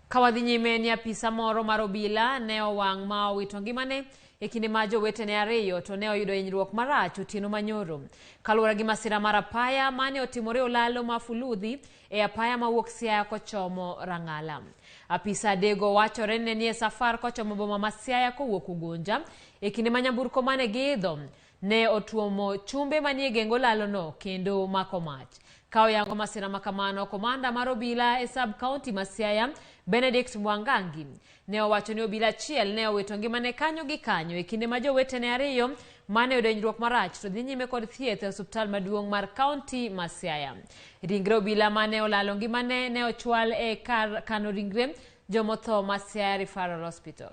Kawadhi nyime ni apisa moro mar obila ne owang' ma owito ngimane e kinde ma jowetene ariyo to ne oyudo hinyruok marach otieno manyoro. Kaluwore gi masira mar apaya mane otimore Olalo ma Fuludhi e apaya mawuok Siaya kochomo Rang'ala. Apisa adego wachore ne nie safar kochomo boma ma Siaya kowuok Ugunja e kinde ma nyamburko mane giidho ne otuomo chumbe manie gengo Olalo no kendo mako mach. Ka oyango masira makamano, komanda mar obila e sub-county ma Siaya Benedict Mwangangi ne owacho ni obila achiel ne owito ngimane kanyo gi kanyo e kinde ma jowetene ariyo mane oyudo hinyruok marach to dhi nyime kod thieth e osiptal maduong' mar kaunti ma Siaya. Ringre obila mane olalo ngimane ne ochwal e kar kano ringre jomotho ma Siaya Referral Hospital.